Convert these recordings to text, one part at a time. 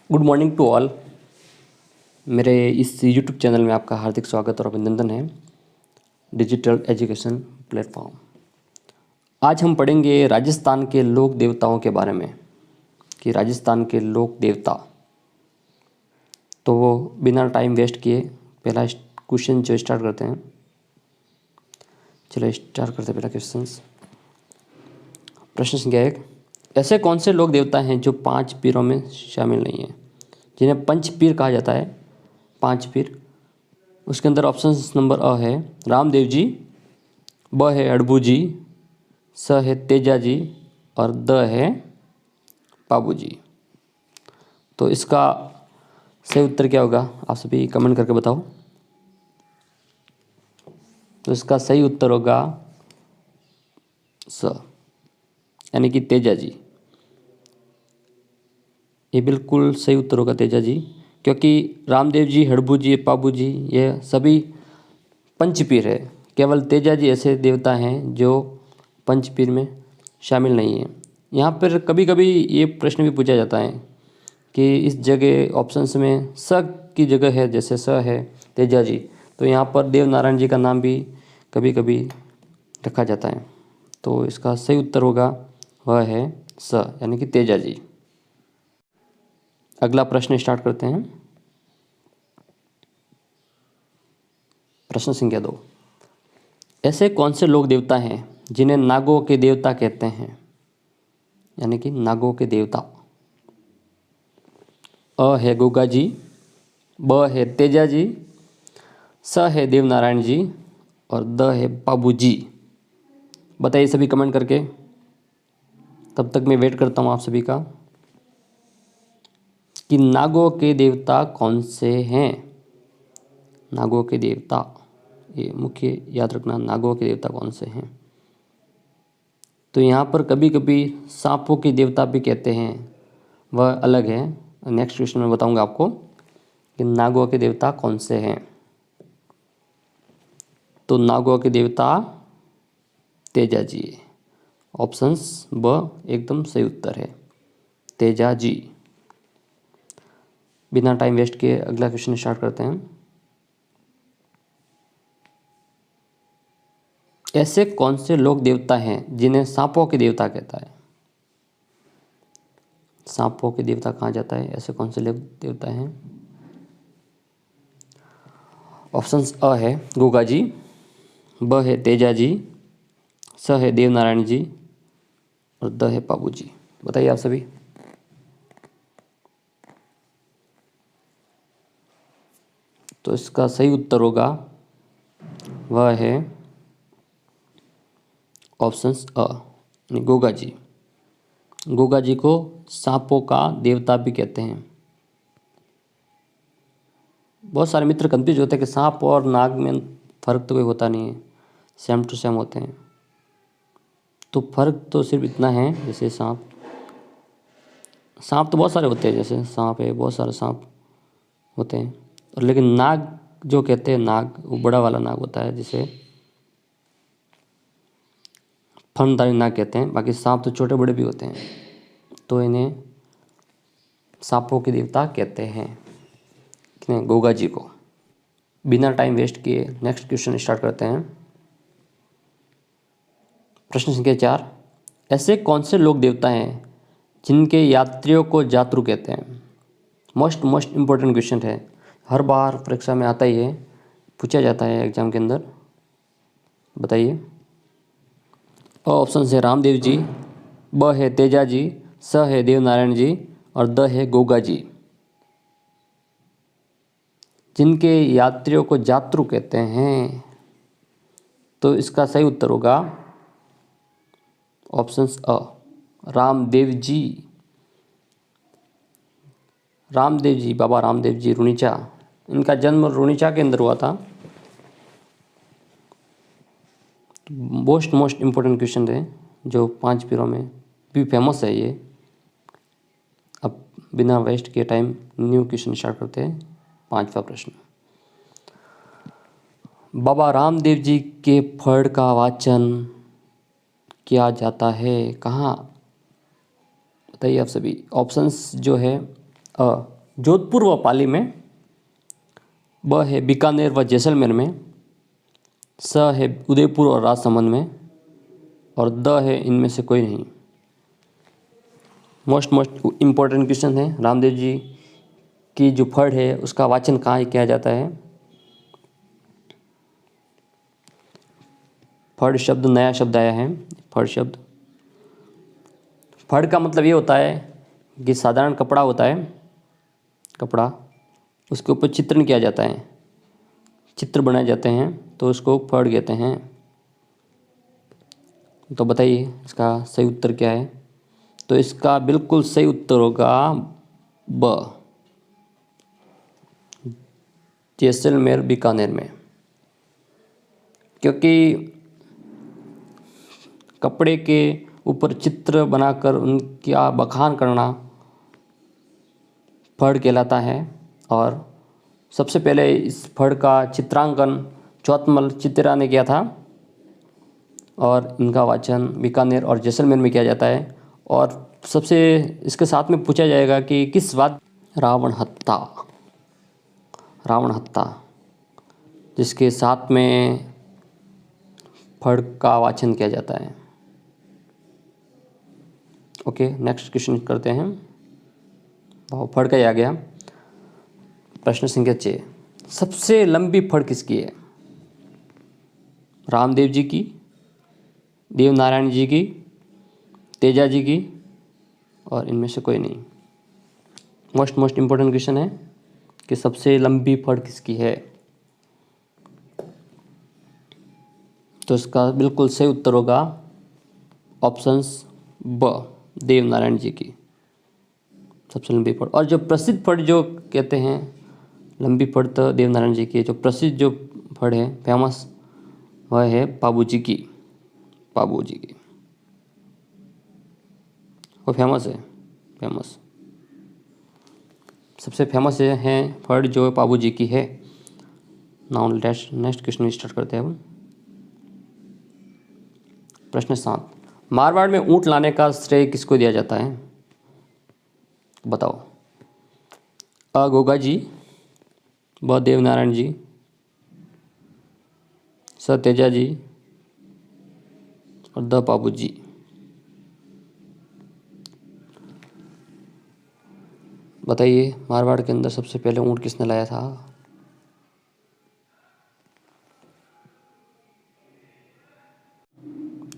Good morning to all. मेरे इस YouTube channel में आपका हार्दिक स्वागत और अभिनंदन है। Digital education platform. आज हम पढ़ेंगे राजस्थान के लोक देवताओं के बारे में कि राजस्थान के लोक देवता। तो वो बिना टाइम वेस्ट किए पहला क्वेश्चन जो स्टार्ट करते हैं। चलो स्टार्ट करते हैं पहला क्वेश्चन। प्रश्न संख्या 1। ऐसे कौन से लोक देवता हैं जो 5 पीरों में शामिल नहीं हैं, जिन्हें पंच पीर कहा जाता है? 5 पीर। उसके अंदर ऑप्शन नंबर अ है रामदेव जी, ब है अड़बू जी, स है तेजा जी और द है बाबू जी। तो इसका सही उत्तर क्या होगा, आप सभी कमेंट करके बताओ। तो इसका सही उत्तर होगा स, यानी कि तेजा जी। ये बिल्कुल सही उत्तर होगा तेजा जी, क्योंकि रामदेव जी, हड़बू जी, पाबू जी ये सभी पंचपीर है। केवल तेजा जी ऐसे देवता हैं जो पंचपीर में शामिल नहीं हैं। यहाँ पर कभी कभी ये प्रश्न भी पूछा जाता है कि इस जगह ऑप्शंस में स की जगह है, जैसे स है तेजा जी, तो यहाँ पर देव नारायण जी का नाम भी कभी कभी रखा जाता है। तो इसका सही उत्तर होगा वह है स, यानी कि तेजा जी। अगला प्रश्न स्टार्ट करते हैं। प्रश्न संख्या 2। ऐसे कौन से लोक देवता हैं जिन्हें नागों के देवता कहते हैं, यानी कि नागों के देवता? अ है गोगा जी, ब है तेजा जी, स है देवनारायण जी और द है बाबू जी। बताइए सभी कमेंट करके, तब तक मैं वेट करता हूँ आप सभी का कि नागों के देवता कौन से हैं। नागों के देवता, ये मुख्य याद रखना, नागों के देवता कौन से हैं। तो यहाँ पर कभी कभी सांपों के देवता भी कहते हैं, वह अलग है। नेक्स्ट क्वेश्चन में बताऊंगा आपको कि नागों के देवता कौन से हैं। तो नागों के देवता तेजा जी। ऑप्शंस ब एकदम सही उत्तर है, तेजा जी। बिना टाइम वेस्ट किए अगला क्वेश्चन स्टार्ट करते हैं। ऐसे कौन से लोक देवता हैं जिन्हें सांपों के देवता कहता है? सांपों के देवता कहा जाता है, ऐसे कौन से लोक देवता हैं? ऑप्शंस अ है गोगा जी, ब है तेजा जी, स है देवनारायण जी और द है बाबू जी। बताइए आप सभी। तो इसका सही उत्तर होगा वह है ऑप्शंस अ, गोगा जी। गोगा जी को सांपों का देवता भी कहते हैं। बहुत सारे मित्र कंफ्यूज होते हैं कि सांप और नाग में फ़र्क तो कोई होता नहीं है, सेम टू सेम होते हैं। तो फ़र्क तो सिर्फ इतना है, जैसे सांप तो बहुत सारे होते हैं, जैसे सांप है, बहुत सारे सांप होते हैं। और लेकिन नाग जो कहते हैं, नाग वो बड़ा वाला नाग होता है, जिसे फनदारी नाग कहते हैं। बाकी सांप तो छोटे बड़े भी होते हैं, तो इन्हें सांपों के देवता कहते हैं, गोगा जी को। बिना टाइम वेस्ट किए नेक्स्ट क्वेश्चन स्टार्ट करते हैं। प्रश्न संख्या 4। ऐसे कौन से लोक देवता हैं जिनके यात्रियों को यात्रु कहते हैं? मोस्ट इम्पोर्टेंट क्वेश्चन है, हर बार परीक्षा में आता ही है, पूछा जाता है एग्जाम के अंदर। बताइए। ऑप्शन है रामदेव जी, ब है तेजा जी, स है देवनारायण जी और द है गोगा जी। जिनके यात्रियों को यात्रु कहते हैं, तो इसका सही उत्तर होगा ऑप्शंस अ रामदेव जी। रामदेव जी, बाबा रामदेव जी रुणीचा, इनका जन्म रुणीचा के अंदर हुआ था। मोस्ट इम्पोर्टेंट क्वेश्चन है जो 5 पीरों में भी फेमस है ये। अब बिना वेस्ट के टाइम न्यू क्वेश्चन स्टार्ट करते हैं। 5वां प्रश्न। बाबा रामदेव जी के फड़ का वाचन किया जाता है कहाँ? बताइए आप सभी। ऑप्शंस जो है अ जोधपुर व पाली में, ब है बीकानेर व जैसलमेर में, स है उदयपुर और राजसमंद में, और द है इनमें से कोई नहीं। मोस्ट इम्पोर्टेंट क्वेश्चन है। रामदेव जी की जो फड़ है उसका वाचन कहाँ किया जाता है? फड़ शब्द नया शब्द आया है। फड़ शब्द, फड़ का मतलब ये होता है कि साधारण कपड़ा होता है, कपड़ा, उसके ऊपर चित्रण किया जाता है, चित्र बनाए जाते हैं, तो उसको फड़ कहते हैं। तो बताइए इसका सही उत्तर क्या है? तो इसका बिल्कुल सही उत्तर होगा ब, जैसलमेर बीकानेर में। क्योंकि कपड़े के ऊपर चित्र बनाकर उनका बखान करना फड़ कहलाता है। और सबसे पहले इस फड़ का चित्रांकन चौतमल चित्रा ने किया था, और इनका वाचन बीकानेर और जैसलमेर में किया जाता है। और सबसे इसके साथ में पूछा जाएगा कि किस वाद, रावण हत्ता, रावण हत्ता, जिसके साथ में फड़ का वाचन किया जाता है। ओके, नेक्स्ट क्वेश्चन करते हैं। फड़ का ही आ गया। प्रश्न संख्या 6, सबसे लंबी फड़ किसकी है? रामदेव जी की, देवनारायण जी की, तेजा जी की, और इनमें से कोई नहीं। मोस्ट इम्पोर्टेंट क्वेश्चन है कि सबसे लंबी फड़ किसकी है? तो इसका बिल्कुल सही उत्तर होगा ऑप्शंस ब, देवनारायण जी की सबसे लंबी फड़। और जो प्रसिद्ध फड़ जो कहते हैं लंबी फड़, तो देवनारायण जी की। जो प्रसिद्ध जो फड़ है, फेमस, वह है पाबू जी की, पाबू जी की, वो फेमस है, फेमस, सबसे फेमस है फड़ जो पाबू जी की है। नाउ नेक्स्ट क्वेश्चन स्टार्ट करते हैं अब। प्रश्न 7, मारवाड़ में ऊंट लाने का श्रेय किसको दिया जाता है? बताओ। अ गोगा जी, ब देवनारायण जी, स तेजा जी, और द पाबू जी। बताइए मारवाड़ के अंदर सबसे पहले ऊंट किसने लाया था?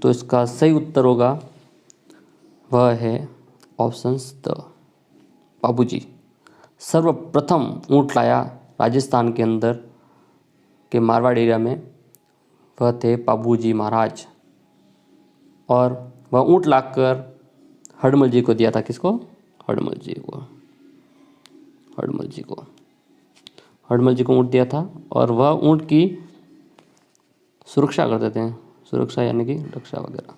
तो इसका सही उत्तर होगा, वह है ऑप्शंस द, पाबू जी। सर्वप्रथम ऊंट लाया राजस्थान के अंदर के मारवाड़ एरिया में, वह थे पाबू जी महाराज। और वह ऊंट लाकर हड़मल जी को दिया था। किसको? हड़मल जी को, हड़मल जी को, हड़मल जी को ऊंट दिया था। और वह ऊंट की सुरक्षा करते थे, सुरक्षा यानी कि रक्षा वगैरह,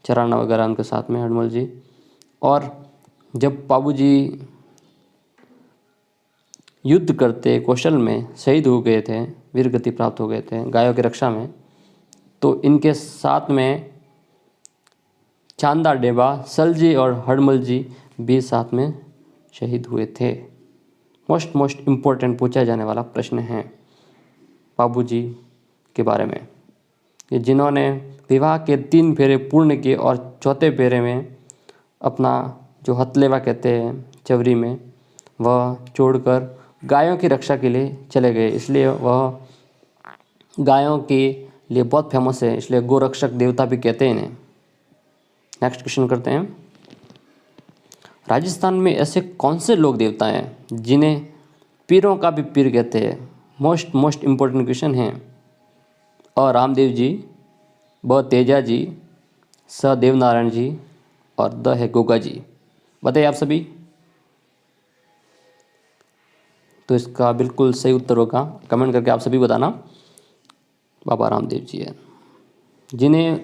चराना वगैरह उनके साथ में हड़मल जी। और जब पाबू जी युद्ध करते कौशल में शहीद हो गए थे, वीर गति प्राप्त हो गए थे गायों की रक्षा में, तो इनके साथ में चांदा डेबा, सलजी और हड़मल जी भी साथ में शहीद हुए थे। मोस्ट इम्पोर्टेंट पूछा जाने वाला प्रश्न है पाबू जी के बारे में, कि जिन्होंने विवाह के 3 फेरे पूर्ण किए और चौथे फेरे में अपना जो हथलेवा कहते हैं चवरी में, वह छोड़कर गायों की रक्षा के लिए चले गए। इसलिए वह गायों के लिए बहुत फेमस है, इसलिए गोरक्षक देवता भी कहते हैं इन्हें। नेक्स्ट क्वेश्चन करते हैं। राजस्थान में ऐसे कौन से लोक देवता हैं जिन्हें पीरों का भी पीर कहते हैं? मोस्ट इम्पोर्टेंट क्वेश्चन है। अ रामदेव जी, ब तेजा जी, स देवनारायण जी, और द है गोगा जी। बताइए आप सभी। तो इसका बिल्कुल सही उत्तर होगा, कमेंट करके आप सभी बताना, बाबा रामदेव जी है, जिन्हें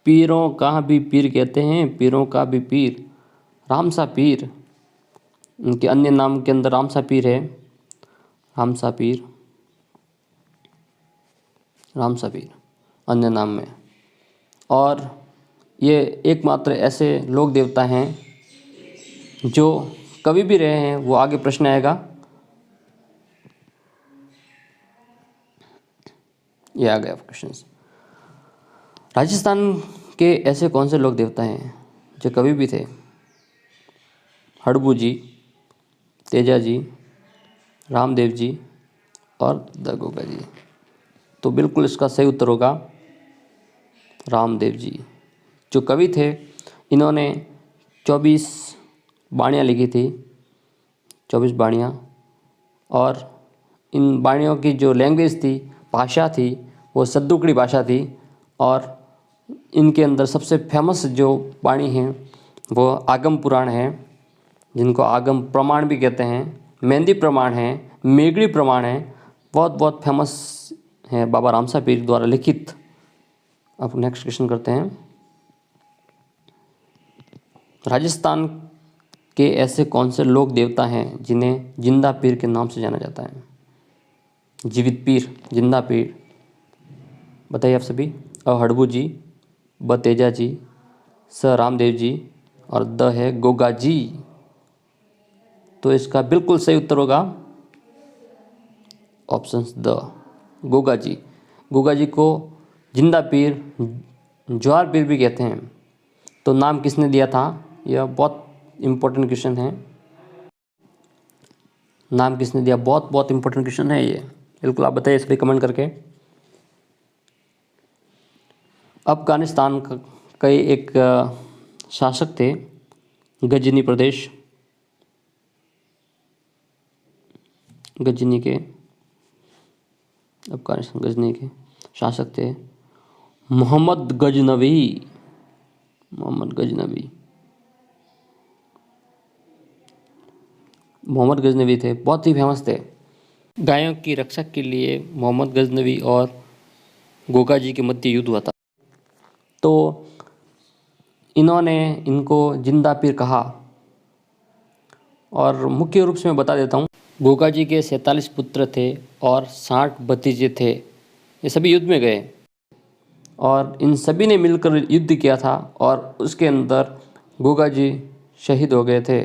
पीरों का भी पीर कहते हैं। पीरों का भी पीर, रामसा पीर, उनके अन्य नाम के अंदर रामसा पीर है, रामसा पीर, रामसा पीर अन्य नाम में। और ये एकमात्र ऐसे लोक देवता हैं जो कवि भी रहे हैं वो आगे प्रश्न आएगा। ये आ गया क्वेश्चन। राजस्थान के ऐसे कौन से लोक देवता हैं जो कवि भी थे? हड़बू जी, तेजा जी, रामदेव जी और दगोगा जी। तो बिल्कुल इसका सही उत्तर होगा रामदेव जी। जो कवि थे इन्होंने 24 बाणियाँ लिखी थी, 24 बाणियाँ, और इन बाणियों की जो लैंग्वेज थी, भाषा थी, वो सद्दुकड़ी भाषा थी। और इनके अंदर सबसे फेमस जो बाणी हैं वो आगम पुराण है, जिनको आगम प्रमाण भी कहते हैं, मेहंदी प्रमाण है, मेघड़ी प्रमाण है, बहुत बहुत फेमस है, बाबा रामसा पीर द्वारा लिखित। अब नेक्स्ट क्वेश्चन करते हैं। राजस्थान के ऐसे कौन से लोक देवता हैं जिन्हें जिंदा पीर के नाम से जाना जाता है? जीवित पीर, जिंदा पीर, बताइए आप सभी। अ हड़बू जी, ब तेजा जी, स रामदेव जी और द है गोगा जी। तो इसका बिल्कुल सही उत्तर होगा ऑप्शन द, गोगा जी। गोगा जी को जिंदा पीर, ज्वार पीर भी कहते हैं। तो नाम किसने दिया था? यह बहुत इम्पोर्टेंट क्वेश्चन है। नाम किसने दिया? बहुत बहुत इम्पोर्टेंट क्वेश्चन है ये, बिल्कुल आप बताइए इस पर कमेंट करके। अफगानिस्तान का एक शासक थे, गजनी प्रदेश, गजनी के, अफगानिस्तान गजनी के शासक थे मोहम्मद गजनवी। मोहम्मद गजनवी, मोहम्मद गजनवी थे, बहुत ही फेमस थे। गायों की रक्षा के लिए मोहम्मद गजनवी और गोगा जी के मध्य युद्ध हुआ था। तो इन्होंने इनको जिंदा पीर कहा। और मुख्य रूप से मैं बता देता हूँ, गोगा जी के 47 पुत्र थे और 60 भतीजे थे। ये सभी युद्ध में गए और इन सभी ने मिलकर युद्ध किया था और उसके अंदर गोगा जी शहीद हो गए थे।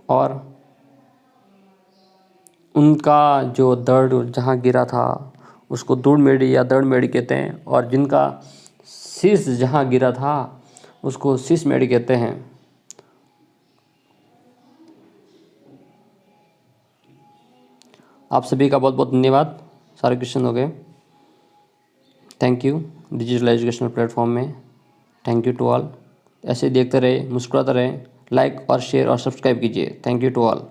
और उनका जो धड़ जहाँ गिरा था उसको धूड़ मेढ़ी या दड़ मेढ़ी कहते हैं, और जिनका शीश जहाँ गिरा था उसको शीश मेढ़ी कहते हैं। आप सभी का बहुत बहुत धन्यवाद। सारे क्वेश्चन हो गए। Thank you digital educational platform में। Thank you to all. ऐसे देखते रहे, मुस्कुराते रहे, लाइक और शेयर और सब्सक्राइब कीजिए। Thank you to all.